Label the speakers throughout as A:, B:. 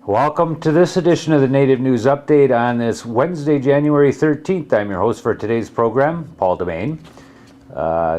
A: Welcome to this edition of the Native News Update on this Wednesday, January 13th. I'm your host for today's program, Paul Demain.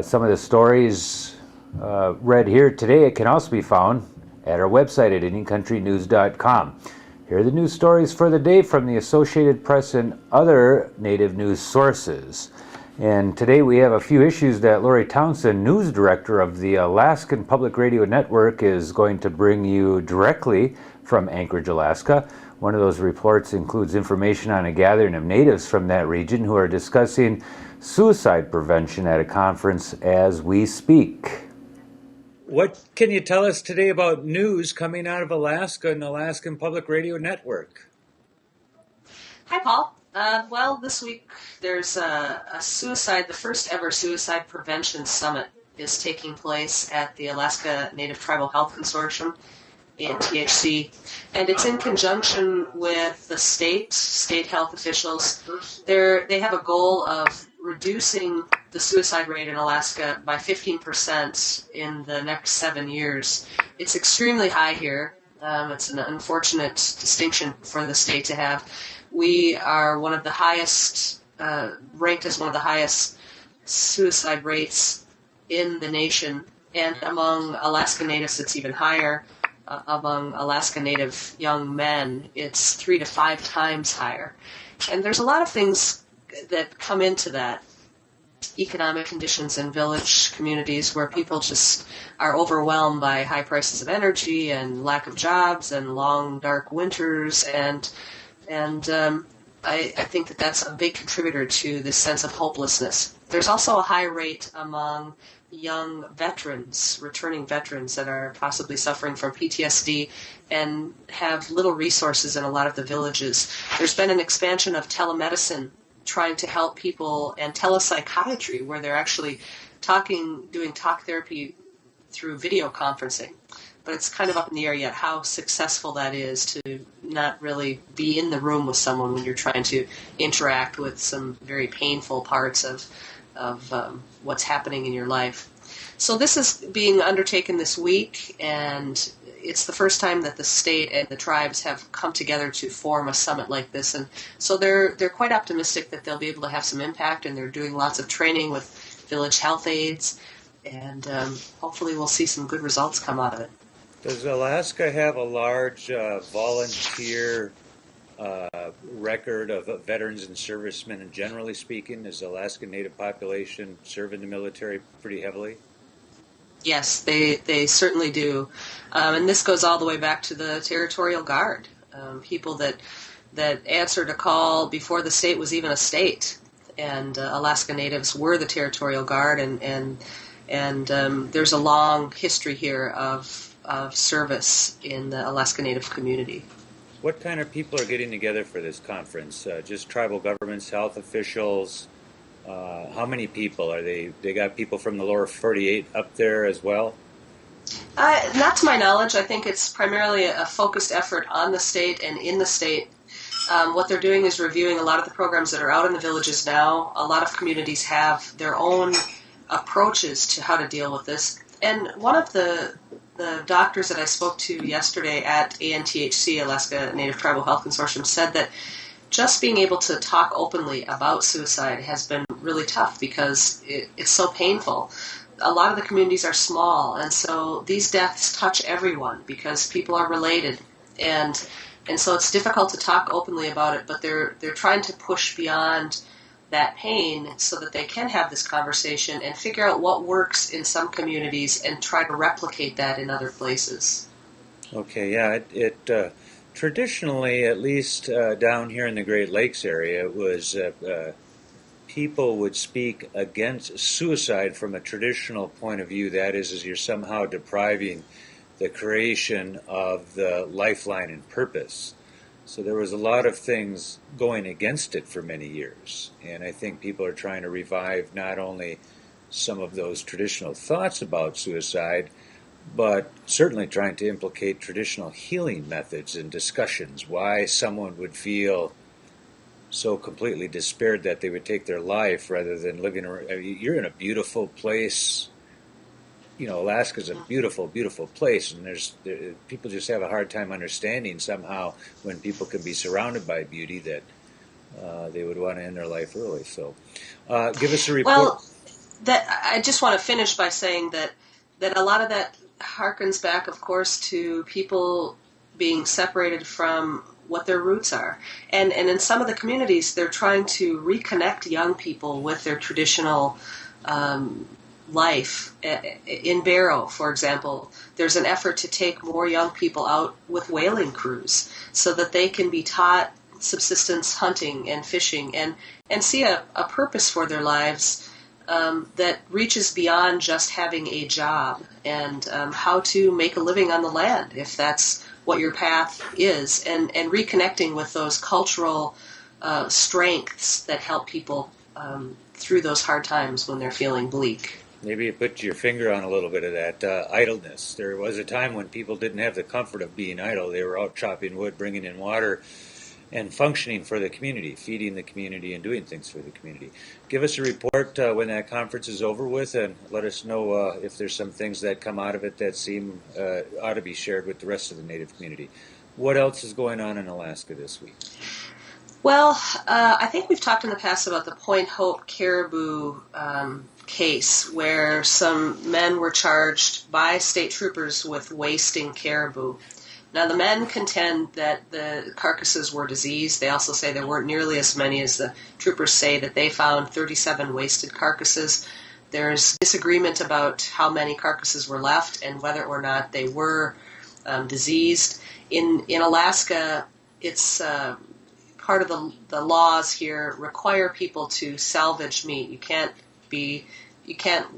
A: Some of the stories read here today can also be found at our website at IndianCountryNews.com. Here are the news stories for the day from the Associated Press and other Native news sources. And today we have a few issues that Lori Townsend, news director of the Alaskan Public Radio Network, is going to bring you directly from Anchorage, Alaska. One of those reports includes information on a gathering of natives from that region who are discussing suicide prevention at a conference as we speak. What can you tell us today about news coming out of Alaska and the Alaskan Public Radio Network?
B: Hi, Paul. Well, this week there's a suicide, the first ever suicide prevention summit is taking place at the Alaska Native Tribal Health Consortium in THC, and it's in conjunction with the state health officials. They have a goal of reducing the suicide rate in Alaska by 15% in the next 7 years. It's extremely high here. It's an unfortunate distinction for the state to have. We are one of the highest, ranked as one of the highest suicide rates in the nation, and among Alaska Natives it's even higher. Among Alaska Native young men, it's 3 to 5 times higher. And there's a lot of things that come into that. Economic conditions in village communities where people just are overwhelmed by high prices of energy and lack of jobs and long, dark winters, and I think that that's a big contributor to this sense of hopelessness. There's also a high rate among young veterans, returning veterans that are possibly suffering from PTSD and have little resources in a lot of the villages. There's been an expansion of telemedicine trying to help people, and telepsychiatry, where they're actually doing talk therapy through video conferencing. But it's kind of up in the air yet how successful that is to not really be in the room with someone when you're trying to interact with some very painful parts of what's happening in your life. So this is being undertaken this week, and it's the first time that the state and the tribes have come together to form a summit like this. And so they're quite optimistic that they'll be able to have some impact, and they're doing lots of training with village health aides, and hopefully we'll see some good results come out of it.
A: Does Alaska have a large volunteer record of veterans and servicemen? And generally speaking, does the Alaskan Native population serve in the military pretty heavily?
B: Yes, they certainly do. And this goes all the way back to the Territorial Guard, people that answered a call before the state was even a state. And Alaska Natives were the Territorial Guard, and there's a long history here of service in the Alaska Native community.
A: What kind of people are getting together for this conference? Just tribal governments, health officials? How many people are they? They got people from the lower 48 up there as well?
B: Not to my knowledge. I think it's primarily a focused effort on the state and in the state. What they're doing is reviewing a lot of the programs that are out in the villages now. A lot of communities have their own approaches to how to deal with this. And one of the doctors that I spoke to yesterday at ANTHC, Alaska Native Tribal Health Consortium, said that just being able to talk openly about suicide has been really tough because it's so painful. A lot of the communities are small, and so these deaths touch everyone because people are related, and so it's difficult to talk openly about it, but they're trying to push beyond that pain so that they can have this conversation and figure out what works in some communities and try to replicate that in other places.
A: Okay, yeah, it traditionally, at least down here in the Great Lakes area, it was people would speak against suicide from a traditional point of view. That is you're somehow depriving the creation of the lifeline and purpose. So there was a lot of things going against it for many years. And I think people are trying to revive not only some of those traditional thoughts about suicide, but certainly trying to implicate traditional healing methods and discussions, why someone would feel so completely despaired that they would take their life rather than living. You're in a beautiful place
C: Alaska's a beautiful, beautiful place, and people just have a hard time understanding somehow when people can be surrounded by beauty that they would want to end their life early. So, give us a report.
B: Well, that I just want to finish by saying that a lot of that harkens back, of course, to people being separated from what their roots are, and in some of the communities, they're trying to reconnect young people with their traditional life. In Barrow, for example, there's an effort to take more young people out with whaling crews so that they can be taught subsistence hunting and fishing and see a purpose for their lives that reaches beyond just having a job and how to make a living on the land if that's what your path is, and reconnecting with those cultural strengths that help people through those hard times when they're feeling bleak.
C: Maybe you put your finger on a little bit of that idleness. There was a time when people didn't have the comfort of being idle. They were out chopping wood, bringing in water, and functioning for the community, feeding the community, and doing things for the community. Give us a report when that conference is over with, and let us know if there's some things that come out of it that seem ought to be shared with the rest of the Native community. What else is going on in Alaska this week?
B: Well, I think we've talked in the past about the Point Hope caribou case where some men were charged by state troopers with wasting caribou. Now, the men contend that the carcasses were diseased. They also say there weren't nearly as many as the troopers say, that they found 37 wasted carcasses. There's disagreement about how many carcasses were left and whether or not they were diseased. In Alaska, it's part of the laws here require people to salvage meat. You can't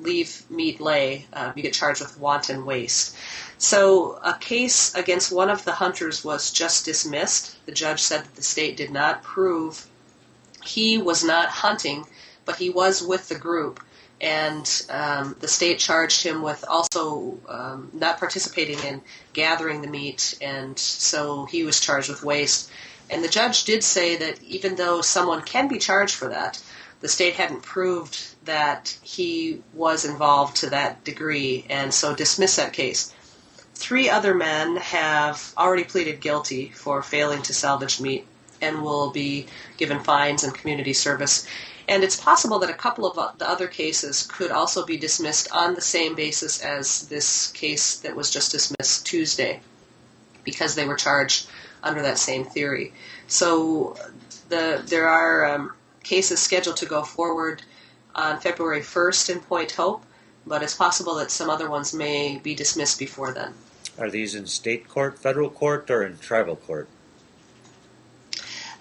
B: leave meat lay. You get charged with wanton waste. So a case against one of the hunters was just dismissed. The judge said that the state did not prove he was not hunting, but he was with the group. And the state charged him with also not participating in gathering the meat, and so he was charged with waste. And the judge did say that even though someone can be charged for that, the state hadn't proved that he was involved to that degree, and so dismissed that case. 3 other men have already pleaded guilty for failing to salvage meat and will be given fines and community service. And it's possible that a couple of the other cases could also be dismissed on the same basis as this case that was just dismissed Tuesday, because they were charged under that same theory. So there are cases scheduled to go forward on February 1st in Point Hope, but it's possible that some other ones may be dismissed before then.
C: Are these in state court, federal court, or in tribal court?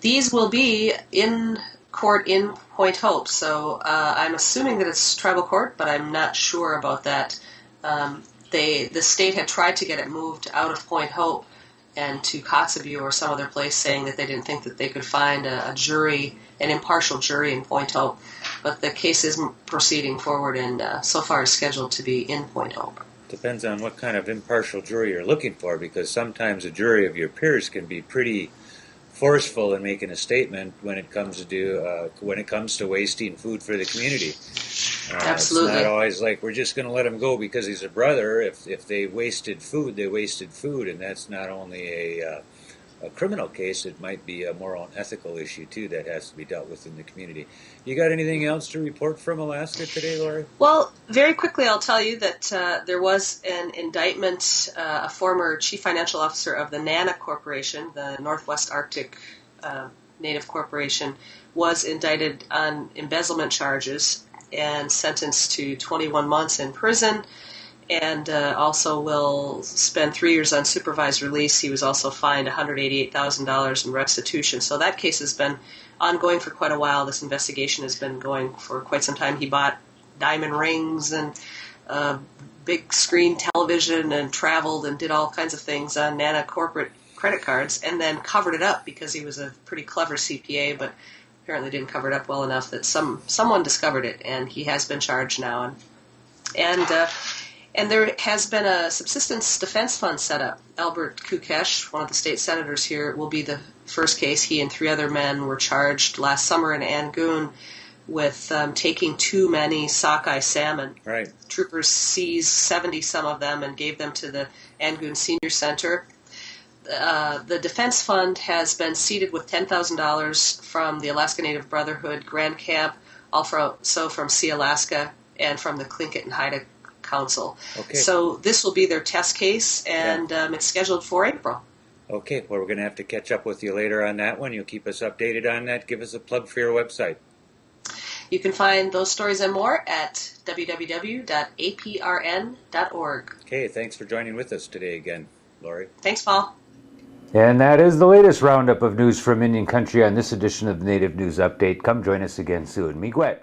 B: These will be in court in Point Hope, so I'm assuming that it's tribal court, but I'm not sure about that. The state had tried to get it moved out of Point Hope and to Kotzebue or some other place, saying that they didn't think that they could find an impartial jury in Point Hope. But the case is proceeding forward and so far is scheduled to be in Point Hope.
C: Depends on what kind of impartial jury you're looking for, because sometimes a jury of your peers can be pretty forceful in making a statement when it comes to wasting food for the community.
B: Absolutely.
C: It's not always like we're just going to let him go because he's a brother. If they wasted food, they wasted food, and that's not only a criminal case, it might be a moral and ethical issue too that has to be dealt with in the community. You got anything else to report from Alaska today, Lori?
B: Well, very quickly I'll tell you that there was an indictment. A former chief financial officer of the NANA Corporation, the Northwest Arctic Native Corporation, was indicted on embezzlement charges and sentenced to 21 months in prison, and also will spend 3 years on supervised release. He was also fined $188,000 in restitution. So that case has been ongoing for quite a while. This investigation has been going for quite some time. He bought diamond rings and big screen television and traveled and did all kinds of things on NANA corporate credit cards, and then covered it up because he was a pretty clever CPA, but apparently didn't cover it up well enough that someone discovered it, and he has been charged now. And there has been a subsistence defense fund set up. Albert Kukesh, one of the state senators here, will be the first case. He and 3 other men were charged last summer in Angoon with taking too many sockeye salmon.
C: Right.
B: Troopers seized 70 some of them and gave them to the Angoon Senior Center. The Defense Fund has been seeded with $10,000 from the Alaska Native Brotherhood Grand Camp, also from Sea Alaska, and from the Tlingit and Haida Council.
C: Okay.
B: So this will be their test case, and it's scheduled for April.
C: Okay, well, we're going to have to catch up with you later on that one. You'll keep us updated on that. Give us a plug for your website.
B: You can find those stories and more at www.aprn.org.
C: Okay, thanks for joining with us today again, Lori.
B: Thanks, Paul.
A: And that is the latest roundup of news from Indian Country on this edition of the Native News Update. Come join us again soon. Miigwech.